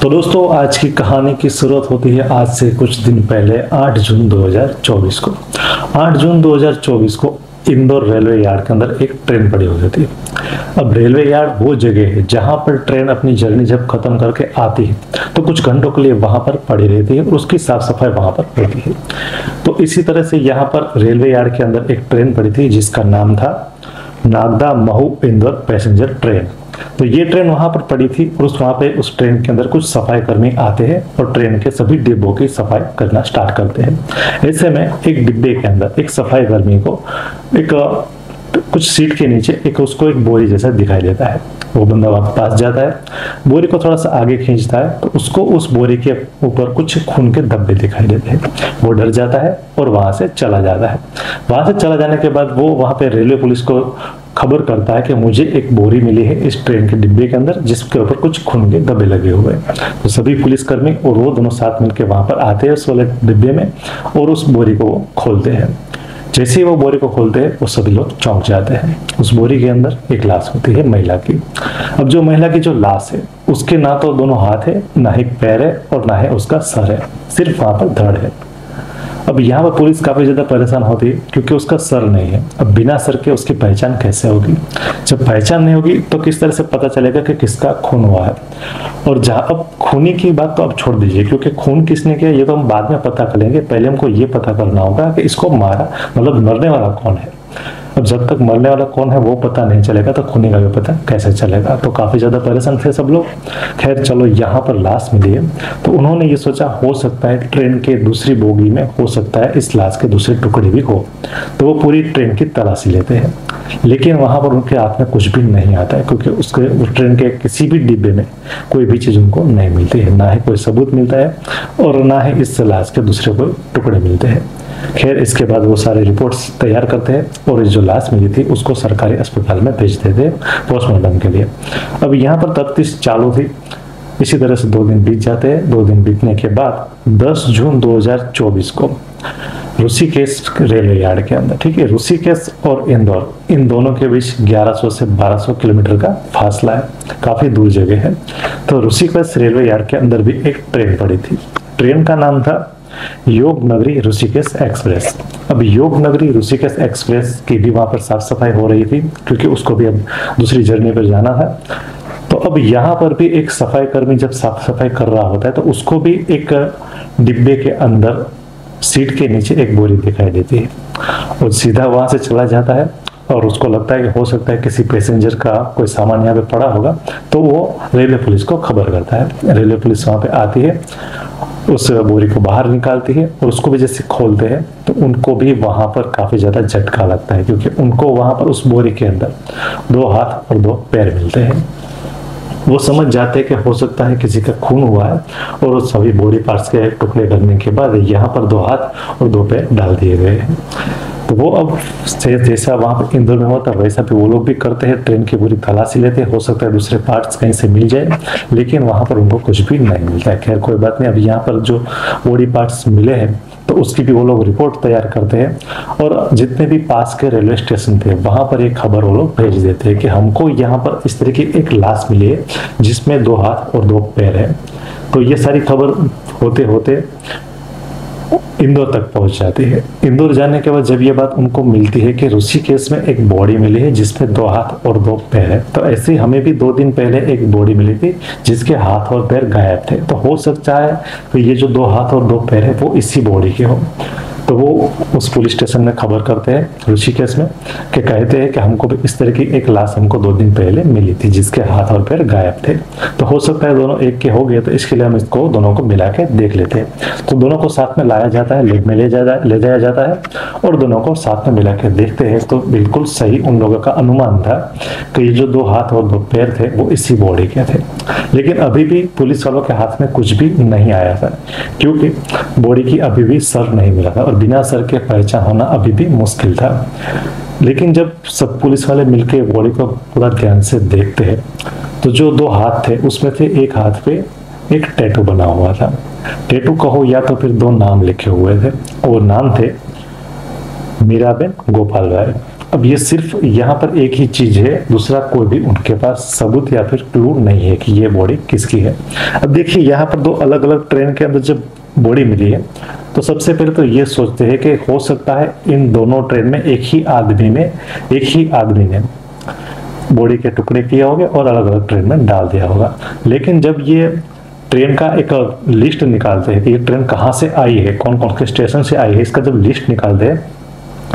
तो दोस्तों आज की कहानी की शुरुआत होती है आज से कुछ दिन पहले 8 जून 2024 को। 8 जून 2024 को इंदौर रेलवे यार्ड के अंदर एक ट्रेन पड़ी हुई थी। अब रेलवे यार्ड वो जगह है जहां पर ट्रेन अपनी जर्नी जब खत्म करके आती है तो कुछ घंटों के लिए वहां पर पड़ी रहती है और उसकी साफ सफाई वहां पर होती है। तो इसी तरह से यहाँ पर रेलवे यार्ड के अंदर एक ट्रेन पड़ी थी जिसका नाम था नागदा महू इंदौर पैसेंजर ट्रेन। तो ये ट्रेन वहां पर पड़ी थी और वहां पे उस ट्रेन के अंदर कुछ सफाई कर्मी आते हैं और ट्रेन के सभी डिब्बों की सफाई करना स्टार्ट करते हैं। ऐसे में एक डिब्बे के अंदर एक सफाई कर्मी को एक कुछ सीट के नीचे उसको एक बोरी जैसा दिखाई देता है। वो बंदा वहां पास जाता है, बोरी को थोड़ा सा आगे खींचता है तो उसको उस बोरी के ऊपर कुछ खून के धब्बे दिखाई देते हैं। वो डर जाता है और वहां से चला जाता है। वहां से चला जाने के बाद वो वहां पे रेलवे पुलिस को खबर करता है कि मुझे एक बोरी मिली है इस ट्रेन के डिब्बे के अंदर जिसके ऊपर कुछ खून के धब्बे लगे हुए हैं। तो सभी पुलिसकर्मी और वो दोनों साथ मिलकर वहां पर आते हैं उस वाले डिब्बे में और उस बोरी को खोलते हैं। जैसे ही वो बोरी को खोलते हैं वो सभी लोग चौंक जाते हैं। उस बोरी के अंदर एक लाश होती है महिला की। अब जो महिला की जो लाश है उसके ना तो दोनों हाथ है, ना ही पैर है और ना ही उसका सर है, सिर्फ वहां पर धड़ है। अब यहाँ पर पुलिस काफी ज्यादा परेशान होती है क्योंकि उसका सर नहीं है। अब बिना सर के उसकी पहचान कैसे होगी? जब पहचान नहीं होगी तो किस तरह से पता चलेगा कि किसका खून हुआ है? और जहाँ अब खूनी की बात तो अब छोड़ दीजिए क्योंकि खून किसने किया ये तो हम बाद में पता करेंगे। पहले हमको ये पता करना होगा कि इसको मारा मतलब मरने वाला कौन है। अब जब तक मरने वाला कौन है वो पता नहीं चलेगा तो खूनी का भी पता कैसे चलेगा। तो काफी ज्यादा परेशान थे सब लोग। खैर चलो यहाँ पर लाश मिली है तो उन्होंने ये सोचा हो सकता है ट्रेन के दूसरी बोगी में हो सकता है इस लाश के दूसरे टुकड़े भी हो। तो वो पूरी ट्रेन की तलाशी लेते हैं लेकिन वहां पर उनके हाथ में कुछ भी नहीं आता है क्योंकि उसके उस ट्रेन के किसी भी डिब्बे में कोई भी चीज उनको नहीं मिलती है, ना ही कोई सबूत मिलता है और ना ही इस लाश के दूसरे कोई टुकड़े मिलते हैं। खैर इसके बाद वो सारे रिपोर्ट्स तैयार करते हैं और जो लाश मिली थी उसको सरकारी अस्पताल में भेज देते हैं पोस्टमार्टम के लिए। अब यहाँ पर तफ्तीश चालू थी। इसी तरह से 2 दिन बीत जाते हैं। 2 दिन बीतने के बाद 10 जून 2024 को ऋषिकेश रेलवे यार्ड के अंदर, ठीक है, ऋषिकेश और इंदौर इन दोनों के बीच 1100 से 1200 किलोमीटर का फासला है, काफी दूर जगह है। तो ऋषिकेश रेलवे यार्ड के अंदर भी एक ट्रेन पड़ी थी। ट्रेन का नाम था योग नगरी ऋषिकेश एक्सप्रेस। अब योग नगरी ऋषिकेश एक्सप्रेस की भी वहां पर साफ सफाई हो रही थी क्योंकि उसको भी अब दूसरी जर्नी पर जाना है। तो अब यहाँ पर भी एक सफाई कर्मी जब साफ सफाई कर रहा होता है तो उसको भी एक डिब्बे के अंदर सीट के नीचे एक बोरी दिखाई देती है और सीधा वहां से चला जाता है और उसको लगता है कि हो सकता है किसी पैसेंजर का कोई सामान यहाँ पे पड़ा होगा। तो वो रेलवे पुलिस को खबर करता है। रेलवे पुलिस वहां पे आती है, उस बोरी को बाहर निकालती है और उसको भी जैसे खोलते हैं तो उनको भी वहां पर काफी ज्यादा झटका लगता है क्योंकि उनको वहां पर उस बोरी के अंदर 2 हाथ और 2 पैर मिलते हैं। वो समझ जाते हैं कि हो सकता है किसी का खून हुआ है और उस सभी बॉडी पार्ट्स के टुकड़े करने के बाद यहाँ पर 2 हाथ और 2 पैर डाल दिए गए हैं। तो वो अब जैसा वहां पर इंदौर में होता है वैसा भी वो लोग भी करते हैं। ट्रेन की पूरी तलाशी लेते हैं, हो सकता है दूसरे पार्ट्स कहीं से मिल जाए लेकिन वहां पर उनको कुछ भी नहीं मिलता है। खैर कोई बात नहीं। अब यहाँ पर जो बॉडी पार्ट्स मिले हैं तो उसकी भी वो लोग रिपोर्ट तैयार करते हैं और जितने भी पास के रेलवे स्टेशन थे वहां पर एक खबर वो लोग भेज देते हैं कि हमको यहाँ पर इस तरह की एक लाश मिली है जिसमें 2 हाथ और 2 पैर है। तो ये सारी खबर होते होते इंदौर तक पहुंच जाती है। इंदौर जाने के बाद जब ये बात उनको मिलती है कि ऋषिकेश में एक बॉडी मिली है जिसमें 2 हाथ और 2 पैर है, तो ऐसे ही हमें भी 2 दिन पहले एक बॉडी मिली थी जिसके हाथ और पैर गायब थे। तो हो सकता है कि ये जो 2 हाथ और 2 पैर है वो इसी बॉडी के हो। तो वो उस पुलिस स्टेशन में खबर करते हैं ऋषिकेश में कि कहते हैं कि हमको भी इस तरह की एक लाश हमको 2 दिन पहले मिली थी जिसके हाथ और पैर गायब थे। तो हो सकता है दोनों एक के हो गए, तो इसके लिए हम इसको दोनों को मिला के देख लेते हैं। तो दोनों को साथ में लाया जाता है, लेब में ले जाया जाता है और दोनों को साथ में मिला के देखते हैं। तो बिल्कुल सही उन लोगों का अनुमान था कि ये जो 2 हाथ और 2 पैर थे वो इसी बॉडी के थे। लेकिन अभी भी पुलिस वालों के हाथ में कुछ भी नहीं आया था क्योंकि बॉडी की अभी भी सर नहीं मिला था और बिना सर के पहचान होना अभी भी मुश्किल था। लेकिन जब सब पुलिस वाले मिलके बॉडी को पूरा ध्यान से देखते हैं तो जो 2 हाथ थे उसमें से एक हाथ पे एक टैटू बना हुआ था। टैटू कहो या तो फिर 2 नाम लिखे हुए थे और नाम थे मीराबेन गोपाल राय। अब ये सिर्फ यहाँ पर एक ही चीज है, दूसरा कोई भी उनके पास सबूत या फिर क्लू नहीं है कि ये बॉडी किसकी है। अब देखिए यहाँ पर दो अलग अलग ट्रेन के अंदर जब बॉडी मिली है तो सबसे पहले तो ये सोचते हैं कि हो सकता है इन दोनों ट्रेन में एक ही आदमी ने बॉडी के टुकड़े किए होंगे और अलग अलग ट्रेन में डाल दिया होगा। लेकिन जब ये ट्रेन का एक लिस्ट निकालते हैं कि ये ट्रेन कहाँ से आई है, कौन कौन से स्टेशन से आई है, इसका जब लिस्ट निकालते हैं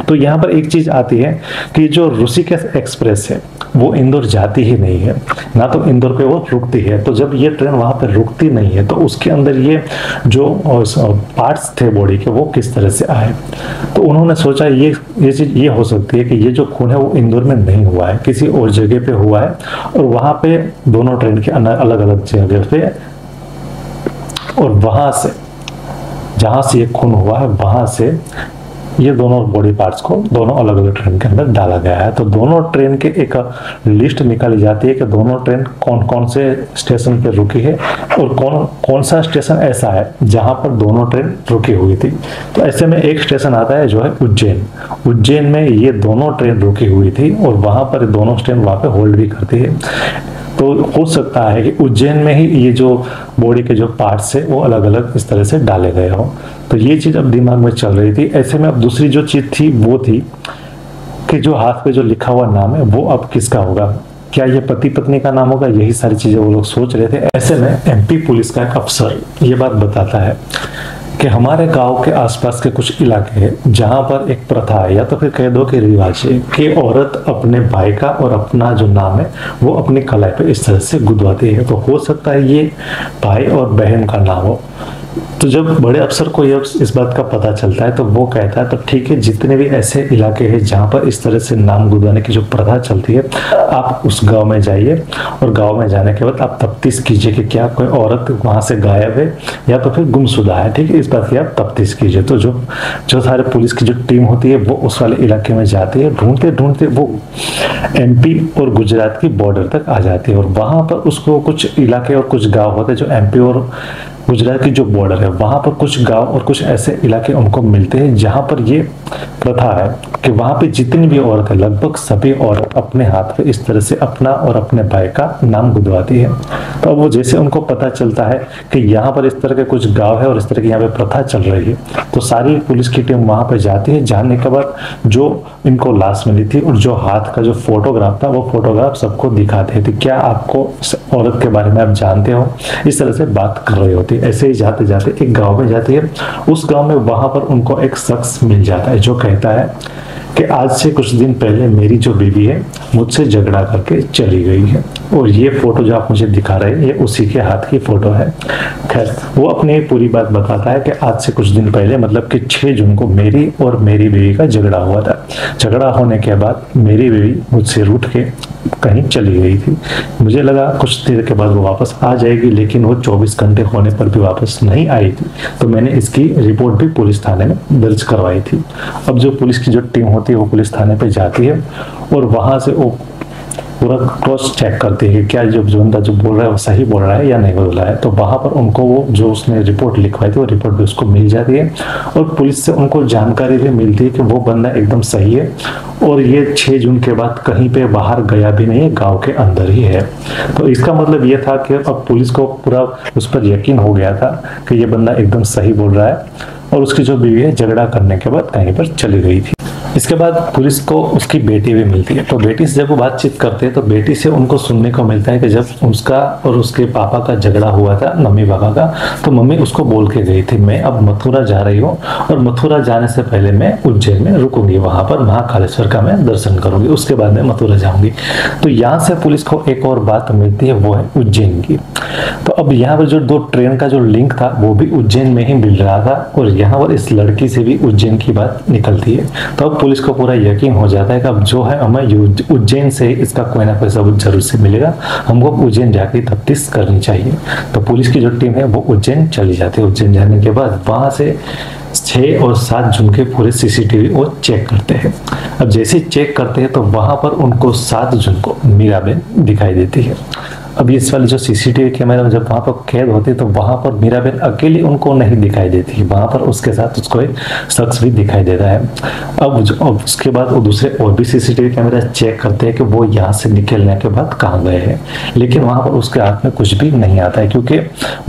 तो यहाँ पर एक चीज आती है कि जो ऋषिकेश एक्सप्रेस है वो इंदौर जाती ही नहीं है, ना तो इंदौर पे वो रुकती है। तो जब ये ट्रेन वहां पर रुकती नहीं है तो उसके अंदर ये जो पार्ट्स थे बॉडी के वो किस तरह से आए। तो उन्होंने सोचा ये चीज ये हो सकती है कि ये जो खून है वो इंदौर में नहीं हुआ है, किसी और जगह पे हुआ है और वहां पे दोनों ट्रेन के अलग अलग जगह पे, और वहां से जहां से ये खून हुआ है वहां से ये दोनों बॉडी पार्ट्स को दोनों अलग अलग ट्रेन के अंदर डाला गया है। तो दोनों ट्रेन के एक लिस्ट निकाली जाती है कि दोनों ट्रेन कौन कौन से स्टेशन पे रुकी है और कौन कौन सा स्टेशन ऐसा है जहां पर दोनों ट्रेन रुकी हुई थी। तो ऐसे में एक स्टेशन आता है जो है उज्जैन में ये दोनों ट्रेन रुकी हुई थी और वहां पर दोनों ट्रेन वहां पे होल्ड भी करती है। तो हो सकता है कि उज्जैन में ही ये जो बॉडी के जो पार्ट्स है वो अलग अलग इस तरह से डाले गए हो। तो ये चीज अब दिमाग में चल रही थी। ऐसे में अब दूसरी जो चीज थी वो थी कि जो हाथ पे जो लिखा हुआ नाम है वो अब किसका होगा, क्या ये पति पत्नी का नाम होगा, यही सारी चीजें वो लोग सोच रहे थे। ऐसे में एमपी पुलिस का एक अफसर ये बात बताता है कि हमारे गांव के आसपास के कुछ इलाके हैं जहां पर एक प्रथा है या तो फिर कह दो कि रिवाज है कि औरत अपने भाई का और अपना जो नाम है वो अपनी कलाई पे इस तरह से गुदवाती है। तो हो सकता है ये भाई और बहन का नाम हो। तो जब बड़े अफसर को ये इस बात का पता चलता है तो वो कहता है तो ठीक है, जितने भी ऐसे इलाके हैं जहाँ पर इस तरह से नाम गुदवाने की जो प्रथा चलती है आप उस गांव में जाइए और गांव में जाने के बाद आप तफ्तीश कीजिए कि क्या कोई औरत वहां से गायब है या तो फिर गुमशुदा है। ठीक है, इस बात की आप तफ्तीश कीजिए। तो जो सारे पुलिस की जो टीम होती है वो उस वाले इलाके में जाती है, ढूंढते ढूंढते वो एमपी और गुजरात की बॉर्डर तक आ जाती है और वहां पर उसको कुछ इलाके और कुछ गाँव होते हैं जो एमपी और गुजरात की जो बॉर्डर है वहां पर कुछ गांव और कुछ ऐसे इलाके उनको मिलते हैं जहां पर ये प्रथा है कि वहां पे जितनी भी औरत है लगभग सभी औरत अपने हाथ पे इस तरह से अपना और अपने भाई का नाम गुदवाती है। तो अब वो जैसे उनको पता चलता है कि यहाँ पर इस तरह के कुछ गांव है और इस तरह की यहाँ पे प्रथा चल रही है तो सारी पुलिस की टीम वहां पर जाती है। जाने के बाद जो इनको लाश मिली थी और जो हाथ का जो फोटोग्राफ था वो फोटोग्राफ सबको दिखाते थे, क्या आपको इस औरत के बारे में आप जानते हो, इस तरह से बात कर रही होती है। ऐसे ही जाते जाते एक गांव में जाती है। उस गांव में वहां पर उनको एक शख्स मिल जाता है जो कहता है कि आज से कुछ दिन पहले मेरी जो बीवी है मुझसे झगड़ा करके चली गई है और ये फोटो जो आप मुझे दिखा रहे हैं ये उसी के हाथ की फोटो है। खैर वो अपनी पूरी बात बताता है कि आज से कुछ दिन पहले मतलब कि 6 जून को मेरी और मेरी बीवी का झगड़ा हुआ था। झगड़ा होने के बाद मेरी बीवी मुझसे रूठ के कहीं चली गई थी। मुझे लगा कुछ देर के बाद वो वापस आ जाएगी, लेकिन वो 24 घंटे होने पर भी वापस नहीं आई थी। तो मैंने इसकी रिपोर्ट भी पुलिस थाने में दर्ज करवाई थी। अब जो पुलिस की जो टीम होती है वो पुलिस थाने पे जाती है और वहां से वो पूरा क्रॉस चेक करती है कि क्या जो बंदा जो बोल रहा है वो सही बोल रहा है या नहीं बोल रहा है। तो वहां पर उनको वो जो उसने रिपोर्ट लिखवाई थी वो रिपोर्ट भी उसको मिल जाती है और पुलिस से उनको जानकारी भी मिलती है कि वो बंदा एकदम सही है और ये 6 जून के बाद कहीं पे बाहर गया भी नहीं है, गांव के अंदर ही है। तो इसका मतलब ये था कि अब पुलिस को पूरा उस पर यकीन हो गया था कि ये बंदा एकदम सही बोल रहा है और उसकी जो बीवी है झगड़ा करने के बाद कहीं पर चली गई थी। इसके बाद पुलिस को उसकी बेटी भी मिलती है। तो बेटी से जब वो बातचीत करते हैं तो बेटी से उनको सुनने को मिलता है कि जब उसका और उसके पापा का झगड़ा हुआ था मम्मी पापा का, तो मम्मी उसको बोल के गई थी मैं अब मथुरा जा रही हूँ और मथुरा जाने से पहले मैं उज्जैन में रुकूंगी, वहां पर महाकालेश्वर का मैं दर्शन करूंगी, उसके बाद मैं मथुरा जाऊंगी। तो यहाँ से पुलिस को एक और बात मिलती है वो है उज्जैन की। तो अब यहाँ पर जो 2 ट्रेन का जो लिंक था वो भी उज्जैन में ही मिल रहा था और यहाँ पर इस लड़की से भी उज्जैन की बात निकलती है। तो अब पुलिस को पूरा यकीन हो जाता है कि अब जो है हमें उज्जैन से इसका कोई ना कोई सबूत जरूर से मिलेगा, हमको उज्जैन जाके तफ्तीश करनी चाहिए। तो पुलिस की जो टीम है वो उज्जैन चली जाती है। उज्जैन जाने के बाद वहां से 6 और 7 जून के पूरे सीसीटीवी वो चेक करते हैं। अब जैसे चेक करते हैं तो वहां पर उनको 7 जून को मीराबेन दिखाई देती है। अब इस वाले जो सीसीटीवी कैमरा में जब वहां पर कैद होती है तो वहां पर मीराबेन अकेली उनको नहीं दिखाई देती, वहां पर उसके साथ उसको एक शख्स भी दिखाई देता है। अब उसके बाद वो दूसरे और भी सीसीटीवी कैमरा चेक करते हैं कि वो यहाँ से निकलने के बाद कहाँ गए हैं, लेकिन वहां पर उसके हाथ में कुछ भी नहीं आता है, क्योंकि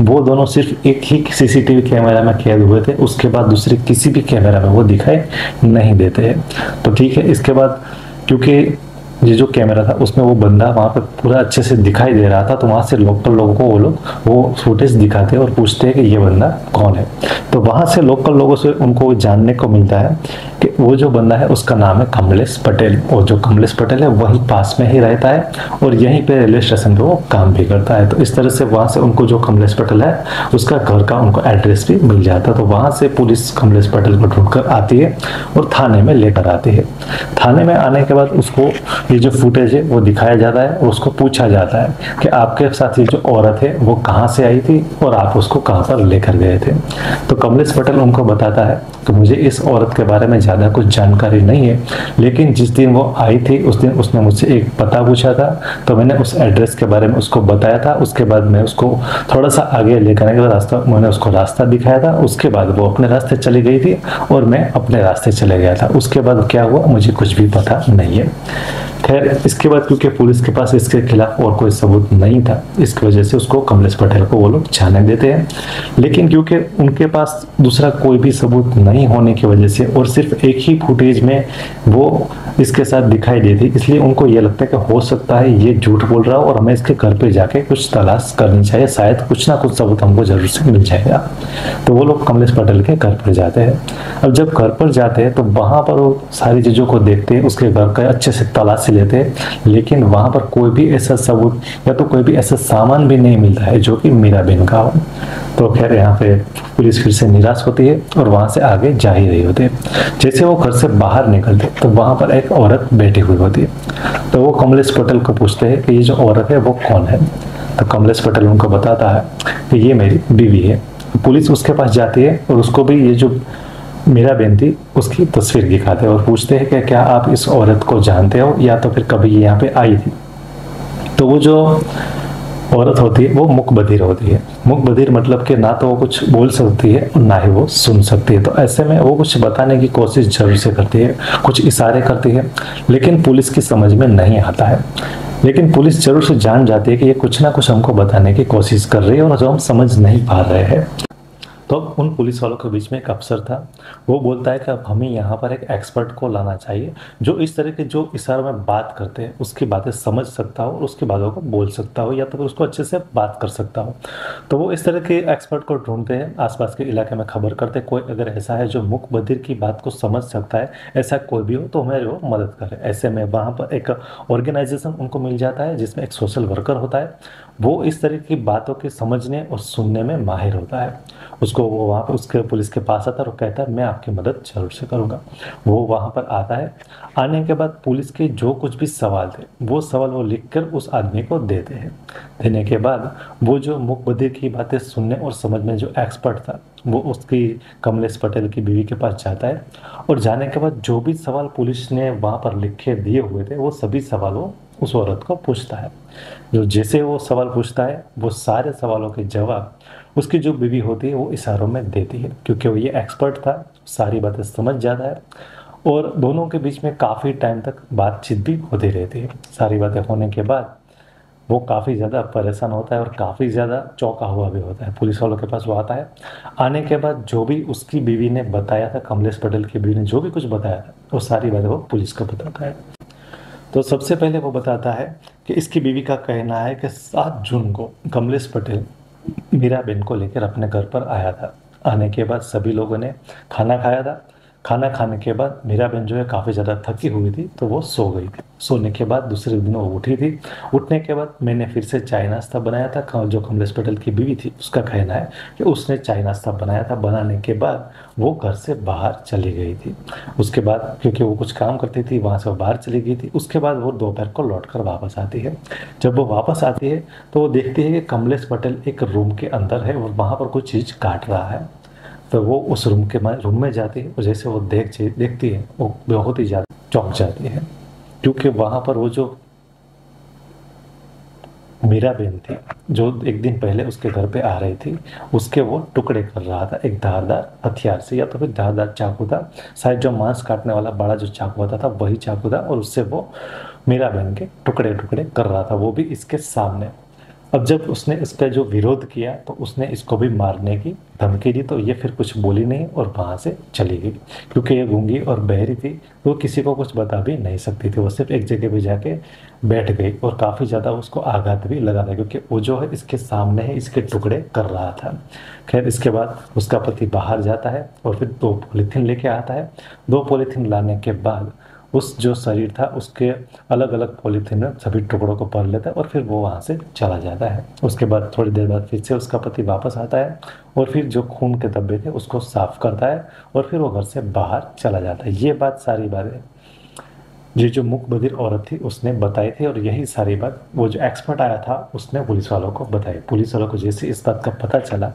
वो दोनों सिर्फ एक ही सीसीटीवी कैमरा में कैद हुए थे, उसके बाद दूसरे किसी भी कैमरा में वो दिखाई नहीं देते हैं। तो ठीक है, इसके बाद क्योंकि ये जो कैमरा था उसमें वो बंदा वहां पे पूरा अच्छे से दिखाई दे रहा था, तो वहां से लोकल लोगों को वो लोग वो फुटेज दिखाते हैं और पूछते हैं कि ये बंदा कौन है। तो वहां से लोकल लोगों से उनको जानने को मिलता है कि वो जो बंदा है उसका नाम है कमलेश पटेल, और जो कमलेश पटेल है वही पास में ही रहता है और यहीं पे रेलवे स्टेशन पे वो काम भी करता है। तो इस तरह से वहां से उनको जो कमलेश पटेल है उसका घर का उनको एड्रेस भी मिल जाता है। तो वहां से पुलिस कमलेश पटेल को ढूंढकर आती है और थाने में लेकर आती है। थाने में आने के बाद उसको ये जो फुटेज है वो दिखाया जाता है और उसको पूछा जाता है कि आपके साथ ये जो औरत है वो कहाँ से आई थी और आप उसको कहाँ पर लेकर गए थे। तो कमलेश पटेल उनको बताता है कि मुझे इस औरत के बारे में ज़्यादा कुछ जानकारी नहीं है, लेकिन जिस दिन वो आई थी उस दिन उसने मुझसे एक पता पूछा था, तो मैंने उस एड्रेस के बारे में उसको बताया था। उसके बाद मैं उसको थोड़ा सा आगे लेकर आने के बाद मैंने उसको रास्ता दिखाया था। उसके बाद वो अपने रास्ते चली गई थी और मैं अपने रास्ते चले गया था। उसके बाद क्या हुआ मुझे कुछ भी पता नहीं है। खैर, इसके बाद क्योंकि पुलिस के पास इसके खिलाफ और कोई सबूत नहीं था, इसकी वजह से उसको कमलेश पटेल को वो लोग जाने देते हैं। लेकिन क्योंकि उनके पास दूसरा कोई भी सबूत नहीं होने की वजह से और सिर्फ एक ही फुटेज में वो इसके साथ दिखाई देती, इसलिए उनको ये लगता है कि हो सकता है ये झूठ बोल रहा हो और हमें इसके घर पे जाके कुछ तलाश करनी चाहिए, शायद कुछ ना कुछ सबूत हमको जरूर से मिल जाएगा। तो वो लोग कमलेश पटेल के घर पर जाते हैं। अब जब घर पर जाते हैं तो वहां पर वो सारी चीजों को देखते हैं, उसके घर का अच्छे से तलाशी लेते हैं, लेकिन वहां पर कोई भी ऐसा सबूत या तो कोई भी ऐसा सामान भी नहीं मिलता है जो कि मीराबेन का हो। तो खैर यहाँ पे पुलिस फिर से निराश होती है और वहां से आगे जा ही रही होती है। जैसे वो घर से बाहर निकलते तो वहां पर एक औरत बैठी हुई होती है। तो वो कमलेश पटेल को पूछते हैं कि ये जो औरत है वो कौन है। तो कमलेश पटेल उनको बताता है कि ये मेरी बीवी है। पुलिस उसके पास जाती है और उसको भी ये जो मीराबेन थी उसकी तस्वीर दिखाते हैं और पूछते हैं कि क्या आप इस औरत को जानते हो या तो फिर कभी यहाँ पे आई थी। तो वो जो औरत होती है वो मुख बधिर होती है। मुख बधिर मतलब कि ना तो वो कुछ बोल सकती है और ना ही वो सुन सकती है। तो ऐसे में वो कुछ बताने की कोशिश जरूर से करती है, कुछ इशारे करती है, लेकिन पुलिस की समझ में नहीं आता है। लेकिन पुलिस जरूर से जान जाती है कि ये कुछ ना कुछ हमको बताने की कोशिश कर रही है और जो हम समझ नहीं पा रहे हैं। तो उन पुलिस वालों के बीच में एक अफसर था, वो बोलता है कि अब हमें यहाँ पर एक एक्सपर्ट को लाना चाहिए जो इस तरह के जो इशारों में बात करते हैं उसकी बातें समझ सकता हो और उसकी बातों को बोल सकता हो या तो फिर उसको अच्छे से बात कर सकता हो। तो वो इस तरह के एक्सपर्ट को ढूंढते हैं, आसपास के इलाके में खबर करते हैं कोई अगर ऐसा है जो मुख बधिर की बात को समझ सकता है, ऐसा कोई भी हो तो हमें वो मदद करे। ऐसे में वहाँ पर एक ऑर्गेनाइजेशन उनको मिल जाता है जिसमें एक सोशल वर्कर होता है, वो इस तरह की बातों के समझने और सुनने में माहिर होता है। उसको वो वहाँ पर उसके पुलिस के पास आता है और कहता है मैं आपकी मदद जरूर से करूँगा। वो वहाँ पर आता है। आने के बाद पुलिस के जो कुछ भी सवाल थे वो सवाल वो लिखकर उस आदमी को देते हैं। देने के बाद वो जो मुख बधिर की बातें सुनने और समझने जो एक्सपर्ट था वो उसकी कमलेश पटेल की बीवी के पास जाता है और जाने के बाद जो भी सवाल पुलिस ने वहाँ पर लिखे दिए हुए थे वो सभी सवाल वो उस औरत को पूछता है। जो जैसे वो सवाल पूछता है वो सारे सवालों के जवाब उसकी जो बीवी होती है वो इशारों में देती है, क्योंकि वो ये एक्सपर्ट था, सारी बातें समझ जाता है और दोनों के बीच में काफ़ी टाइम तक बातचीत भी होती रहती है। सारी बातें होने के बाद वो काफ़ी ज़्यादा परेशान होता है और काफ़ी ज़्यादा चौंका हुआ भी होता है। पुलिस वालों के पास वो आता है। आने के बाद जो भी उसकी बीवी ने बताया था, कमलेश पटेल की बीवी ने जो भी कुछ बताया था वो सारी बातें वो पुलिस को बताता है। तो सबसे पहले वो बताता है कि इसकी बीवी का कहना है कि 7 जून को कमलेश पटेल मीराबेन को लेकर अपने घर पर आया था। आने के बाद सभी लोगों ने खाना खाया था। खाना खाने के बाद मीराबेन जो है काफ़ी ज़्यादा थकी हुई थी तो वो सो गई थी। सोने के बाद दूसरे दिन वो उठी थी। उठने के बाद मैंने फिर से चाय नाश्ता बनाया था। जो कमलेश पटेल की बीवी थी उसका कहना है कि उसने चाय नाश्ता बनाया था। बनाने के बाद वो घर से बाहर चली गई थी। उसके बाद क्योंकि वो कुछ काम करती थी वहाँ से वो बाहर चली गई थी। उसके बाद वो दोपहर को लौट कर वापस आती है। जब वो वापस आती है तो वो देखती है कि कमलेश पटेल एक रूम के अंदर है और वहाँ पर कुछ चीज़ काट रहा है। तो वो उस रूम में जाती है और जैसे वो देखती है वो बहुत ही ज़्यादा चौंक जाती है, क्योंकि वहाँ पर वो जो मीरा बहन थी जो एक दिन पहले उसके घर पे आ रही थी, उसके वो टुकड़े कर रहा था एक धारदार हथियार से, या तो फिर धारदार चाकू था, शायद जो मांस काटने वाला बड़ा जो चाकू होता था वही चाकू था, और उससे वो मीरा बहन के टुकड़े टुकड़े कर रहा था, वो भी इसके सामने। अब जब उसने इसका जो विरोध किया तो उसने इसको भी मारने की धमकी दी, तो ये फिर कुछ बोली नहीं और वहां से चली गई। क्योंकि ये गूंगी और बहरी थी तो किसी को कुछ बता भी नहीं सकती थी, वो सिर्फ एक जगह पे जाके बैठ गई, और काफ़ी ज़्यादा उसको आघात भी लगा था क्योंकि वो जो है इसके सामने है इसके टुकड़े कर रहा था। खैर इसके बाद उसका पति बाहर जाता है और फिर 2 पॉलीथीन लेके आता है। 2 पॉलीथीन लाने के बाद उस जो शरीर था उसके अलग अलग पॉलीथीन में सभी टुकड़ों को भर लेता है और फिर वो वहाँ से चला जाता है। उसके बाद थोड़ी देर बाद फिर से उसका पति वापस आता है और फिर जो खून के धब्बे थे उसको साफ करता है और फिर वो घर से बाहर चला जाता है। ये बात सारी बातें ये जो मूक बधिर औरत थी उसने बताई थी, और यही सारी बात वो जो एक्सपर्ट आया था उसने पुलिस वालों को बताई। पुलिस वालों को जैसे इस बात का पता चला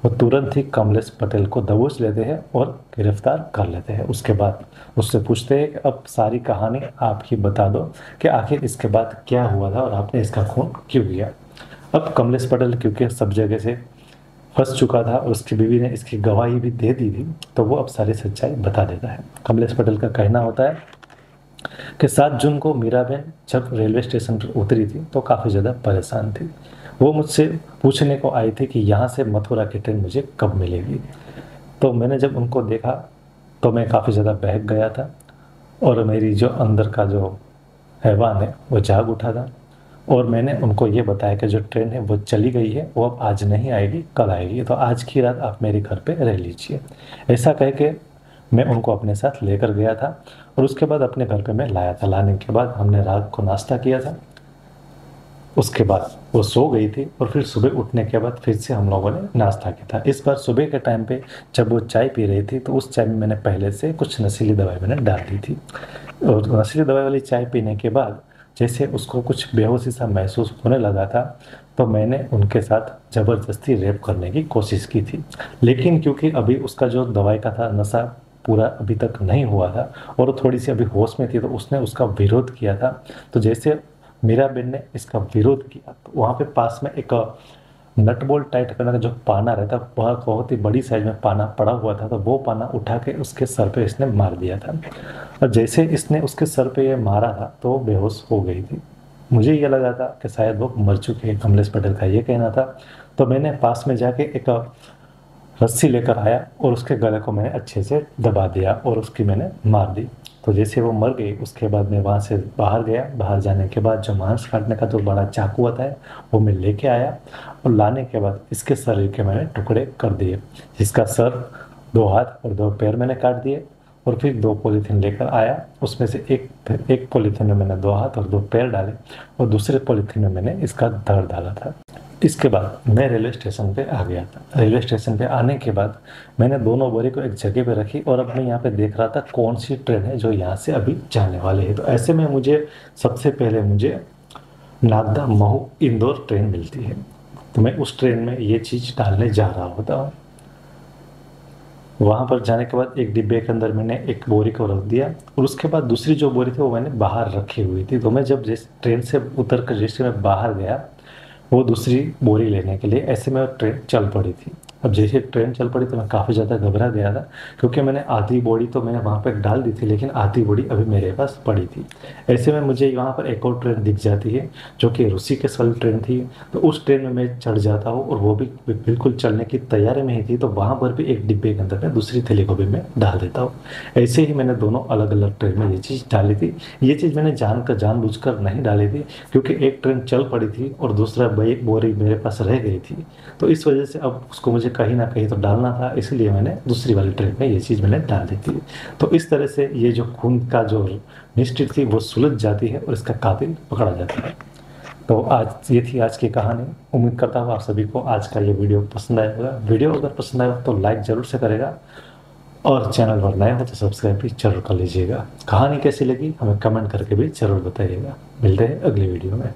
वो तुरंत ही कमलेश पटेल को दबोच लेते हैं और गिरफ्तार कर लेते हैं। उसके बाद उससे पूछते हैं कि अब सारी कहानी आप ही बता दो कि आखिर इसके बाद क्या हुआ था और आपने इसका खून क्यों किया। अब कमलेश पटेल क्योंकि सब जगह से फंस चुका था और उसकी बीवी ने इसकी गवाही भी दे दी थी, तो वो अब सारी सच्चाई बता देता है। कमलेश पटेल का कहना होता है कि 7 जून को मीराबेन जब रेलवे स्टेशन पर उतरी थी तो काफ़ी ज़्यादा परेशान थी। वो मुझसे पूछने को आई थी कि यहाँ से मथुरा की ट्रेन मुझे कब मिलेगी। तो मैंने जब उनको देखा तो मैं काफ़ी ज़्यादा बहक गया था और मेरी जो अंदर का जो हैवान है वो जाग उठा था, और मैंने उनको ये बताया कि जो ट्रेन है वो चली गई है, वो अब आज नहीं आएगी, कल आएगी, तो आज की रात आप मेरे घर पे रह लीजिए। ऐसा कह के मैं उनको अपने साथ लेकर गया था और उसके बाद अपने घर पे मैं लाया था। लाने के बाद हमने रात को नाश्ता किया था, उसके बाद वो सो गई थी और फिर सुबह उठने के बाद फिर से हम लोगों ने नाश्ता किया था। इस बार सुबह के टाइम पे जब वो चाय पी रही थी तो उस चाय में मैंने पहले से कुछ नशीली दवाई मैंने डाल दी थी, और नशीली दवाई वाली चाय पीने के बाद जैसे उसको कुछ बेहोशी सा महसूस होने लगा था तो मैंने उनके साथ ज़बरदस्ती रेप करने की कोशिश की थी। लेकिन क्योंकि अभी उसका जो दवाई का था नशा पूरा अभी तक नहीं हुआ था और थोड़ी सी अभी होश में थी, तो उसने उसका विरोध किया था। तो जैसे मीरा बहन ने इसका विरोध किया तो वहाँ पे पास में एक नट बोल्ट टाइट करने का जो पाना रहता वह बहुत ही बड़ी साइज में पाना पड़ा हुआ था, तो वो पाना उठा के उसके सर पे इसने मार दिया था। और जैसे इसने उसके सर पे ये मारा था तो वो बेहोश हो गई थी। मुझे ये लगा था कि शायद वो मर चुके हैं, कमलेश पटेल का ये कहना था। तो मैंने पास में जाके एक रस्सी लेकर आया और उसके गले को मैंने अच्छे से दबा दिया और उसकी मैंने मार दी। तो जैसे वो मर गई उसके बाद मैं वहाँ से बाहर गया। बाहर जाने के बाद जो मांस काटने का जो बड़ा चाकू आता है वो मैं लेके आया, और लाने के बाद इसके शरीर के मैंने टुकड़े कर दिए। जिसका सर, 2 हाथ और 2 पैर मैंने काट दिए, और फिर 2 पॉलीथीन लेकर आया। उसमें से एक पॉलीथीन में मैंने 2 हाथ और 2 पैर डाले और दूसरे पॉलीथीन में मैंने इसका धड़ डाला था। इसके बाद मैं रेलवे स्टेशन पे आ गया था। रेलवे स्टेशन पे आने के बाद मैंने दोनों बोरी को एक जगह पे रखी और अब मैं यहाँ पे देख रहा था कौन सी ट्रेन है जो यहाँ से अभी जाने वाली है। तो ऐसे में मुझे सबसे पहले मुझे नागदा महू इंदौर ट्रेन मिलती है, तो मैं उस ट्रेन में ये चीज़ डालने जा रहा होता हूँ। वहाँ पर जाने के बाद एक डिब्बे के अंदर मैंने एक बोरी को रख दिया और उसके बाद दूसरी जो बोरी थी वो मैंने बाहर रखी हुई थी। तो मैं जब जिस ट्रेन से उतर कर जैसे मैं बाहर गया वो दूसरी बोरी लेने के लिए, ऐसे में ट्रेन चल पड़ी थी। अब जैसे ट्रेन चल पड़ी तो मैं काफ़ी ज़्यादा घबरा गया था क्योंकि मैंने आधी बोरी तो मैंने वहाँ पर डाल दी थी लेकिन आधी बोरी अभी मेरे पास पड़ी थी। ऐसे में मुझे वहाँ पर एक और ट्रेन दिख जाती है जो कि ऋषिकेश वाली ट्रेन थी, तो उस ट्रेन में मैं चढ़ जाता हूँ और वो भी बिल्कुल चलने की तैयारी में ही थी। तो वहाँ पर भी एक डिब्बे के अंदर मैं दूसरी थैली को भी मैं डाल देता हूँ। ऐसे ही मैंने दोनों अलग अलग ट्रेन में ये चीज़ डाली थी। ये चीज़ मैंने जानबूझकर नहीं डाली थी क्योंकि एक ट्रेन चल पड़ी थी और दूसरा बोरी मेरे पास रह गई थी, तो इस वजह से अब उसको मुझे कहीं ना कहीं तो डालना था, इसलिए मैंने दूसरी वाली ट्रेन में ये चीज़ मैंने डाल दी थी। तो इस तरह से ये जो खून का जो मिस्ट्री थी वो सुलझ जाती है और इसका कातिल पकड़ा जाता है। तो आज ये थी आज की कहानी। उम्मीद करता हूँ आप सभी को आज का ये वीडियो पसंद आया होगा। वीडियो अगर पसंद आया तो लाइक ज़रूर से करेगा और चैनल पर नए हो तो सब्सक्राइब भी जरूर कर लीजिएगा। कहानी कैसी लगी हमें कमेंट करके भी ज़रूर बताइएगा। मिलते हैं अगली वीडियो में।